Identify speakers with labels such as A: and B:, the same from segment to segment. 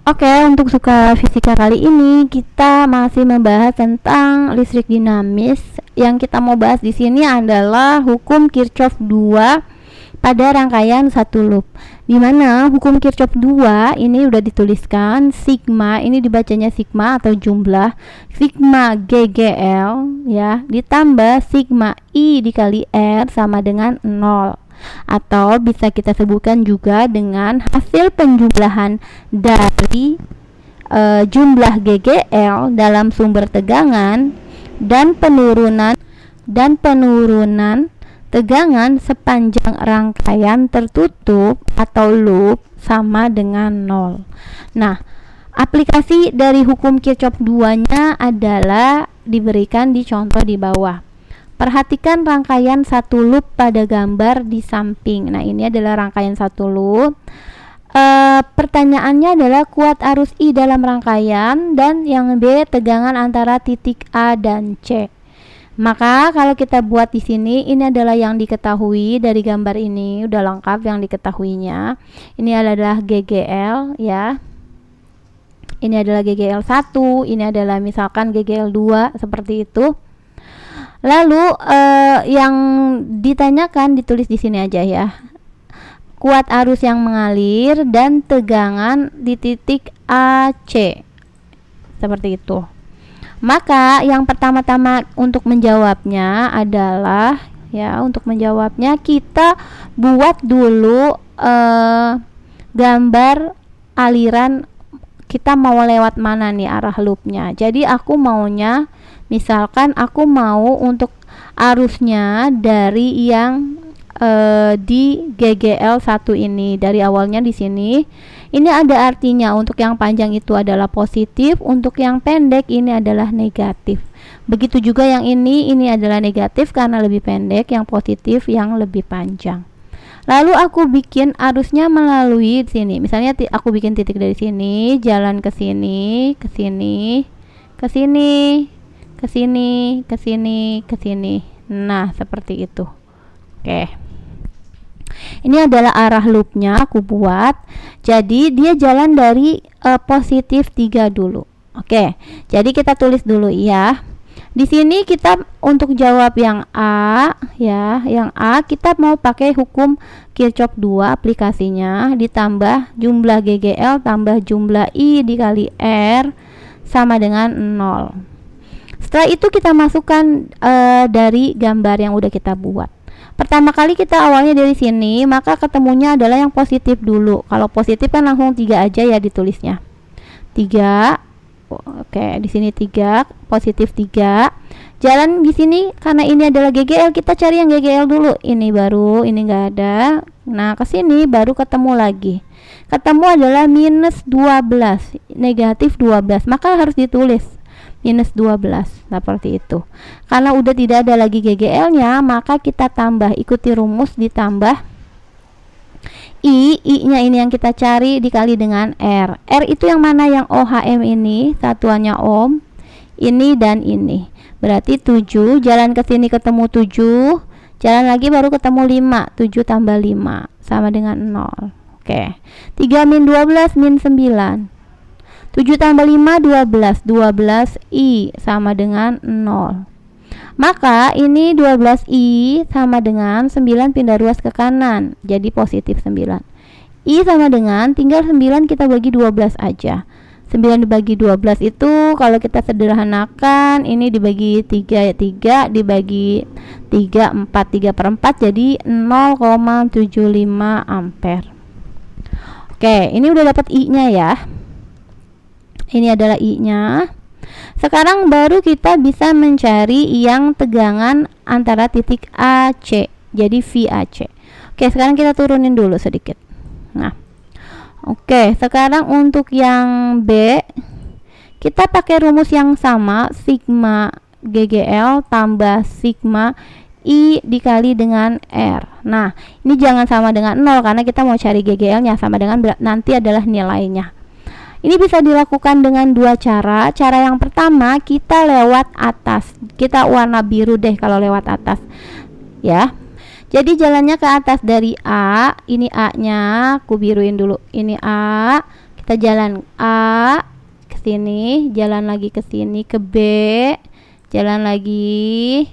A: Oke, untuk suka fisika kali ini kita masih membahas tentang listrik dinamis. Yang kita mau bahas di sini adalah hukum Kirchhoff 2 pada rangkaian satu loop. Di mana hukum Kirchhoff 2 ini udah dituliskan sigma, ini dibacanya sigma atau jumlah sigma GGL ya, ditambah sigma I dikali R sama dengan 0. Atau bisa kita sebutkan juga dengan hasil penjumlahan dari jumlah GGL dalam sumber tegangan dan penurunan tegangan sepanjang rangkaian tertutup atau loop sama dengan 0. Nah, aplikasi dari hukum Kirchhoff 2-nya adalah diberikan di contoh di bawah. Perhatikan rangkaian satu loop pada gambar di samping. Nah, ini adalah rangkaian satu loop. Pertanyaannya adalah kuat arus I dalam rangkaian, dan yang B tegangan antara titik A dan C. Maka kalau kita buat di sini, ini adalah yang diketahui dari gambar ini, udah lengkap yang diketahuinya. Ini adalah GGL ya. Ini adalah GGL 1, ini adalah misalkan GGL 2 seperti itu. Lalu yang ditanyakan ditulis di sini aja ya. Kuat arus yang mengalir dan tegangan di titik AC. Seperti itu. Maka yang pertama-tama untuk menjawabnya adalah untuk menjawabnya kita buat dulu gambar aliran kita mau lewat mana nih arah loopnya. Jadi aku maunya, misalkan aku mau untuk arusnya dari yang di GGL 1 ini, dari awalnya di sini. Ini ada artinya, untuk yang panjang itu adalah positif, untuk yang pendek ini adalah negatif. Begitu juga yang ini adalah negatif karena lebih pendek, yang positif yang lebih panjang. Lalu aku bikin arusnya melalui sini. Misalnya aku bikin titik dari sini, jalan ke sini, ke sini, ke sini, ke sini, ke sini, ke sini. Nah, seperti itu. Oke. Ini adalah arah loopnya aku buat. Jadi dia jalan dari positif 3 dulu. Oke. Jadi kita tulis dulu ya. Di sini kita untuk jawab yang A ya, yang A kita mau pakai hukum Kirchhoff 2 aplikasinya, ditambah jumlah GGL tambah jumlah I dikali R sama dengan 0. Setelah itu kita masukkan dari gambar yang udah kita buat. Pertama kali kita awalnya dari sini, maka ketemunya adalah yang positif dulu. Kalau positif kan langsung 3 aja ya ditulisnya. 3. Oke, di sini 3, positif 3. Jalan di sini karena ini adalah GGL, kita cari yang GGL dulu. Ini baru, ini enggak ada. Nah, ke sini baru ketemu lagi. Ketemu adalah minus 12, negatif 12. Maka harus ditulis minus 12, seperti itu. Karena udah tidak ada lagi GGL-nya, maka kita tambah, ikuti rumus ditambah I-nya ini yang kita cari dikali dengan R. R itu yang mana? Yang OHM ini, satuannya ohm. Ini dan ini. Berarti 7, jalan ke sini ketemu 7, jalan lagi baru ketemu 5. 7 tambah 5 sama dengan 0. Oke. 3 min 12 min 9. 7 tambah 5 12. 12 I sama dengan 0. Maka ini 12I sama dengan 9 pindah ruas ke kanan, jadi positif 9. I sama dengan, tinggal 9 kita bagi 12 aja. 9 dibagi 12 itu kalau kita sederhanakan, ini dibagi 3 dibagi 3, 4, 3/4 jadi 0,75 ampere. Oke, ini udah dapat I-nya ya. Ini adalah I-nya. Sekarang baru kita bisa mencari yang tegangan antara titik AC, jadi VAC. Oke, sekarang kita turunin dulu sedikit. Nah, oke, sekarang untuk yang B, kita pakai rumus yang sama, sigma GGL tambah sigma I dikali dengan R. Nah, ini jangan sama dengan 0 karena kita mau cari GGL-nya, sama dengan nanti adalah nilainya. Ini bisa dilakukan dengan 2 cara. Cara yang pertama, kita lewat atas. Kita warna biru deh kalau lewat atas. Ya. Jadi jalannya ke atas dari A. Ini A-nya, aku biruin dulu. Ini A. Kita jalan A ke sini, jalan lagi ke sini ke B, jalan lagi.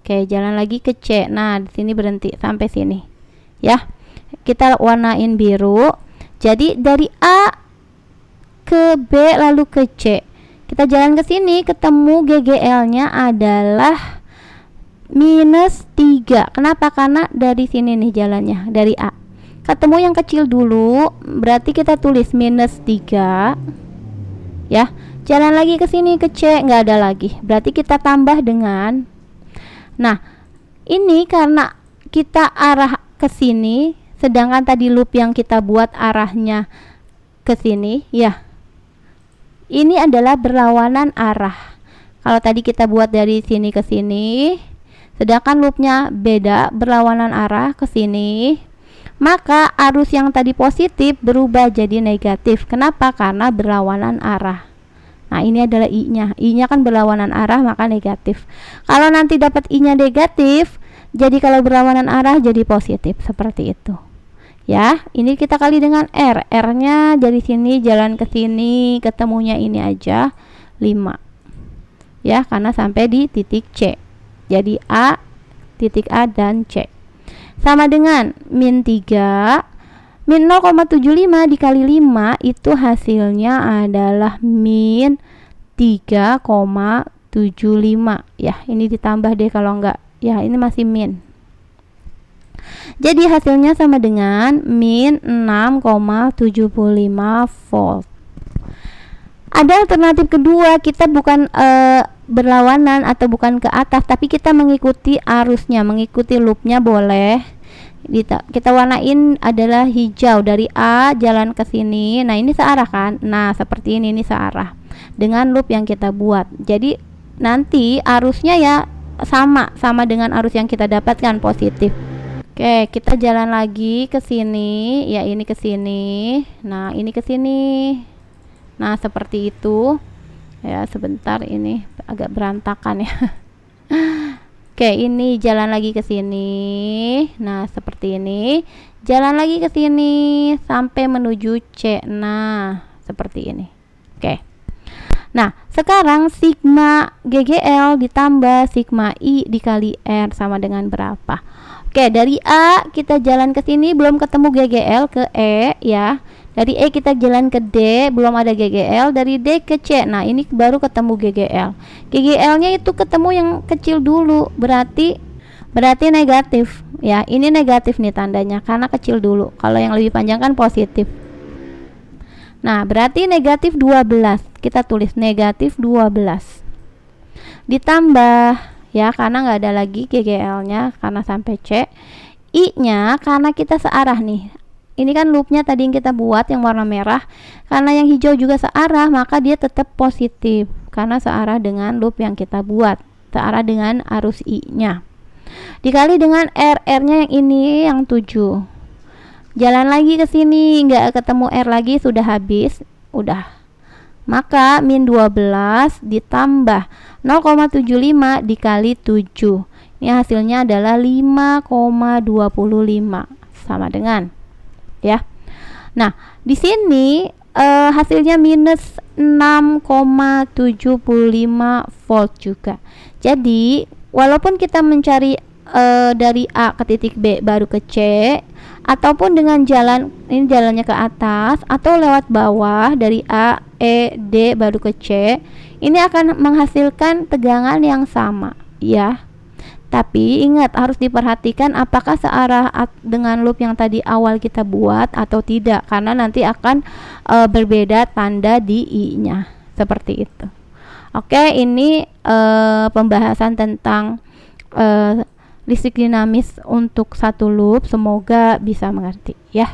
A: Oke, jalan lagi ke C. Nah, di sini berhenti sampai sini. Ya. Kita warnain biru. Jadi dari A ke B lalu ke C. Kita jalan ke sini, ketemu GGL-nya adalah -3. Kenapa? Karena dari sini nih jalannya, dari A. Ketemu yang kecil dulu, berarti kita tulis -3. Ya. Jalan lagi ke sini ke C, nggak ada lagi. Berarti kita tambah dengan. Nah, ini karena kita arah ke sini, sedangkan tadi loop yang kita buat arahnya ke sini, ya. Ini adalah berlawanan arah. Kalau tadi kita buat dari sini ke sini, sedangkan loopnya beda, berlawanan arah ke sini, maka arus yang tadi positif berubah jadi negatif. Kenapa? Karena berlawanan arah. Nah, ini adalah I-nya. I-nya kan berlawanan arah, maka negatif. Kalau nanti dapat I-nya negatif, jadi kalau berlawanan arah jadi positif, seperti itu. Ya, ini kita kali dengan R. R-nya dari sini jalan ke sini, ketemunya ini aja 5. Ya, karena sampai di titik C. Jadi A, titik A dan C. Sama dengan -3. -0,75 dikali 5 itu hasilnya adalah -3,75. Ya, ini ditambah deh kalau enggak. Ya, ini masih min. Jadi hasilnya sama dengan -6,75 volt. Ada alternatif kedua, kita bukan berlawanan atau bukan ke atas, tapi kita mengikuti arusnya, mengikuti loopnya boleh. Kita warnain adalah hijau, dari A jalan ke sini. Nah, ini searah kan? Nah, seperti ini searah dengan loop yang kita buat. Jadi nanti arusnya ya sama dengan arus yang kita dapatkan, positif. Oke, kita jalan lagi ke sini, ya ini ke sini. Nah, ini ke sini. Nah, seperti itu. Ya, sebentar, ini agak berantakan ya. Oke, ini jalan lagi ke sini. Nah, seperti ini. Jalan lagi ke sini sampai menuju C. Nah, seperti ini. Oke. Nah, sekarang sigma GGL ditambah sigma I dikali R sama dengan berapa? Oke, dari A kita jalan ke sini belum ketemu GGL, ke E ya. Dari E kita jalan ke D, belum ada GGL. Dari D ke C, nah ini baru ketemu GGL. GGL-nya itu ketemu yang kecil dulu, berarti negatif ya. Ini negatif nih tandanya karena kecil dulu. Kalau yang lebih panjang kan positif. Nah, berarti negatif 12. Kita tulis negatif 12. Ditambah ya, karena nggak ada lagi GGL-nya karena sampai C. I-nya karena kita searah nih. Ini kan loopnya tadi yang kita buat yang warna merah. Karena yang hijau juga searah, maka dia tetap positif karena searah dengan loop yang kita buat, searah dengan arus I-nya. Dikali dengan R, R-nya yang ini yang 7. Jalan lagi ke sini, nggak ketemu R lagi, sudah habis, udah. Maka -12 ditambah 0,75 dikali 7. Ini hasilnya adalah 5,25 sama dengan ya. Nah, di sini hasilnya -6,75 volt juga. Jadi, walaupun kita mencari dari A ke titik B baru ke C, ataupun dengan jalan ini jalannya ke atas atau lewat bawah dari A, E, D baru ke C, ini akan menghasilkan tegangan yang sama ya. Tapi ingat, harus diperhatikan apakah searah dengan loop yang tadi awal kita buat atau tidak, karena nanti akan berbeda tanda di I-nya seperti itu. Oke, ini pembahasan tentang listrik dinamis untuk satu loop. Semoga bisa mengerti ya.